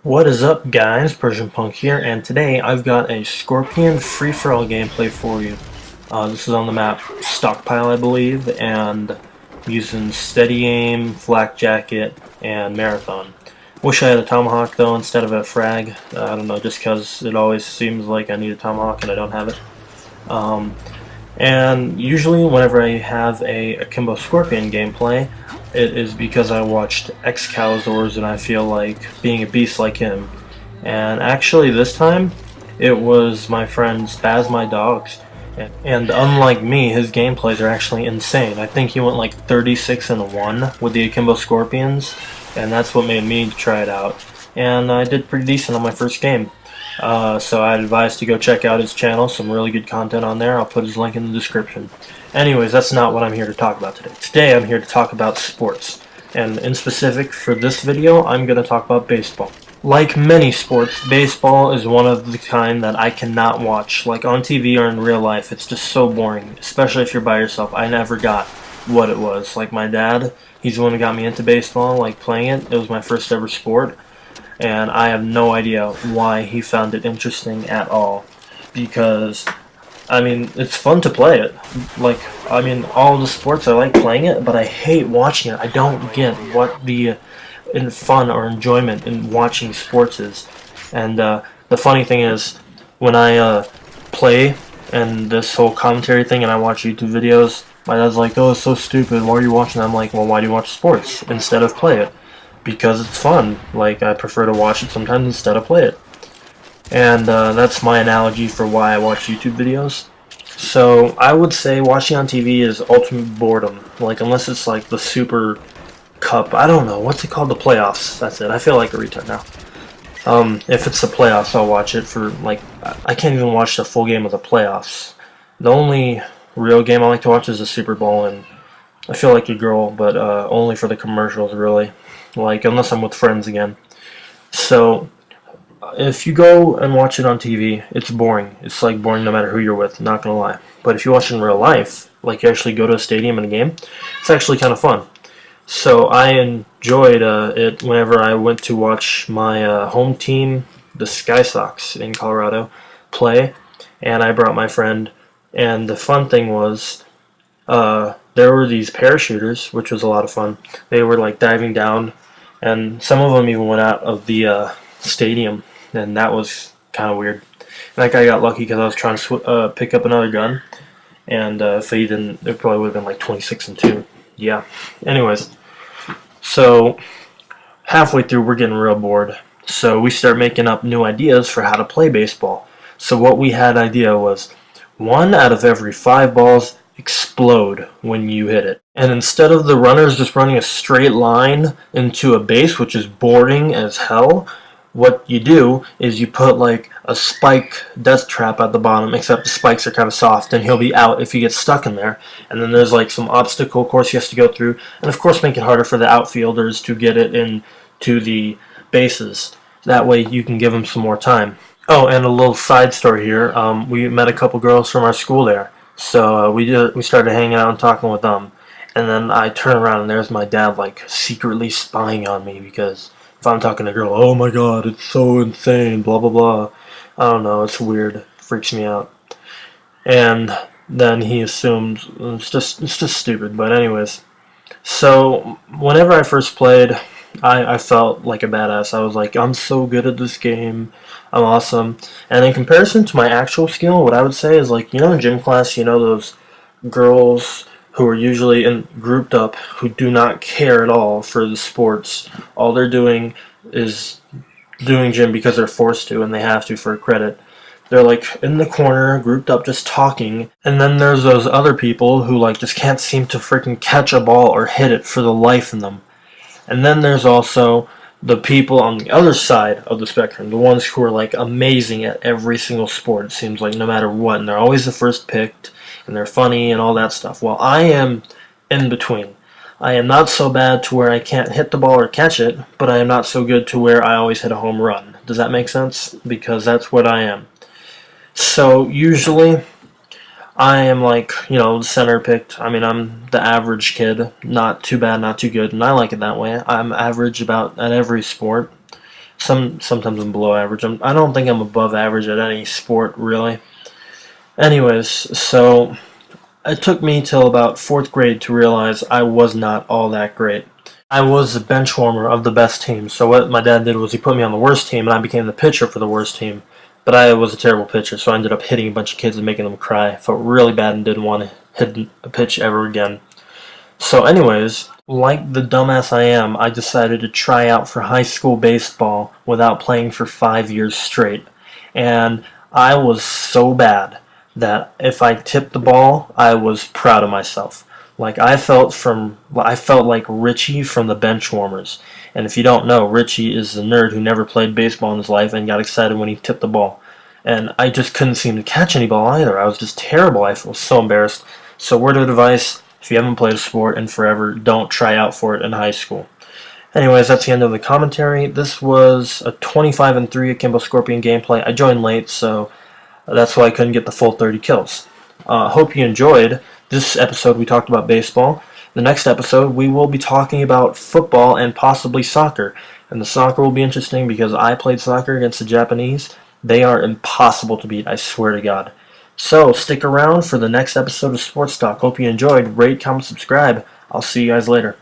What is up, guys? Persian Punk here, and today I've got a Scorpion free-for-all gameplay for you. This is on the map Stockpile, I believe, and I'm using Steady Aim, Flak Jacket, and Marathon. Wish I had a Tomahawk, though, instead of a frag. I don't know, just because it always seems like I need a Tomahawk and I don't have it. And usually whenever I have a Akimbo Skorpion gameplay, it is because I watched Excaliburs and I feel like being a beast like him. And actually this time, it was my friend Spaz My Dogs. And unlike me, his gameplays are actually insane. I think he went like 36-1 with the Akimbo Scorpions, and that's what made me try it out. And I did pretty decent on my first game. So I'd advise to go check out his channel, some really good content on there. I'll put his link in the description. Anyways, that's not what I'm here to talk about today. Today I'm here to talk about sports. And in specific for this video, I'm going to talk about baseball. Like many sports, baseball is one of the kind that I cannot watch. Like on TV or in real life, it's just so boring. Especially if you're by yourself. I never got what it was. Like my dad, he's the one who got me into baseball, like playing it. It was my first ever sport. And I have no idea why he found it interesting at all. Because, I mean, it's fun to play it. Like, I mean, all the sports, I like playing it, but I hate watching it. I don't get what the fun or enjoyment in watching sports is. And the funny thing is, when I play and this whole commentary thing and I watch YouTube videos, my dad's like, oh, it's so stupid, why are you watching that? I'm like, well, why do you watch sports instead of play it? Because it's fun. Like, I prefer to watch it sometimes instead of play it. And that's my analogy for why I watch YouTube videos. So I would say watching on TV is ultimate boredom. Like, unless it's like the Super Cup, I don't know, what's it called, the playoffs. That's it. I feel like a retard now. If it's the playoffs, I'll watch it for, like, I can't even watch the full game of the playoffs. The only real game I like to watch is the Super Bowl, and I feel like a girl, but only for the commercials, really. Like, unless I'm with friends again. So, if you go and watch it on TV, it's boring. It's like boring no matter who you're with, not gonna lie. But if you watch it in real life, like you actually go to a stadium in a game, it's actually kind of fun. So I enjoyed it whenever I went to watch my home team, the Sky Sox in Colorado, play, and I brought my friend. And the fun thing was, there were these parachuters, which was a lot of fun. They were like diving down, and some of them even went out of the stadium, and that was kind of weird. And that guy got lucky because I was trying to pick up another gun, and if he didn't, it probably would have been like 26-2. Yeah. Anyways, so halfway through, we're getting real bored. So we start making up new ideas for how to play baseball. So what we had idea was 1 out of every 5 balls explode when you hit it. And instead of the runners just running a straight line into a base, which is boring as hell, what you do is you put like a spike death trap at the bottom, except the spikes are kind of soft and he'll be out if he gets stuck in there. And then there's like some obstacle course he has to go through, and of course make it harder for the outfielders to get it into the bases. That way you can give them some more time. Oh, and a little side story here. We met a couple girls from our school there. So we started hanging out and talking with them, and then I turn around and there's my dad like secretly spying on me, because if I'm talking to a girl, oh my god, it's so insane, blah blah blah. I don't know, it's weird, it freaks me out. And then he assumes it's just stupid. But anyways, so whenever I first played, I felt like a badass. I was like, I'm so good at this game. I'm awesome. And in comparison to my actual skill, what I would say is, like, you know, in gym class, you know, those girls who are usually grouped up who do not care at all for the sports. All they're doing is doing gym because they're forced to and they have to for credit. They're like in the corner, grouped up, just talking. And then there's those other people who like just can't seem to freaking catch a ball or hit it for the life in them. And then there's also the people on the other side of the spectrum, the ones who are like amazing at every single sport, it seems like, no matter what, and they're always the first picked, and they're funny and all that stuff. Well, I am in between. I am not so bad to where I can't hit the ball or catch it, but I am not so good to where I always hit a home run. Does that make sense? Because that's what I am. So usually I am like, you know, center picked. I mean, I'm the average kid. Not too bad, not too good, and I like it that way. I'm average about at every sport. Sometimes I'm below average. I don't think I'm above average at any sport really. Anyways, so it took me till about fourth grade to realize I was not all that great. I was a bench warmer of the best team. So what my dad did was he put me on the worst team, and I became the pitcher for the worst team. But I was a terrible pitcher, so I ended up hitting a bunch of kids and making them cry. I felt really bad and didn't want to hit a pitch ever again. So, anyways, like the dumbass I am, I decided to try out for high school baseball without playing for 5 years straight. And I was so bad that if I tipped the ball, I was proud of myself. I felt like Richie from the Benchwarmers. And if you don't know, Richie is the nerd who never played baseball in his life and got excited when he tipped the ball. And I just couldn't seem to catch any ball either. I was just terrible. I was so embarrassed. So word of advice, if you haven't played a sport in forever, don't try out for it in high school. Anyways, that's the end of the commentary. This was a 25-3 Akimbo Skorpion gameplay. I joined late, so that's why I couldn't get the full 30 kills. Hope you enjoyed. This episode we talked about baseball. The next episode we will be talking about football and possibly soccer. And the soccer will be interesting because I played soccer against the Japanese. They are impossible to beat, I swear to God. So stick around for the next episode of Sports Talk. Hope you enjoyed. Rate, comment, subscribe. I'll see you guys later.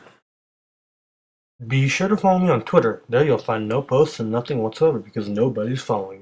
Be sure to follow me on Twitter. There you'll find no posts and nothing whatsoever because nobody's following me.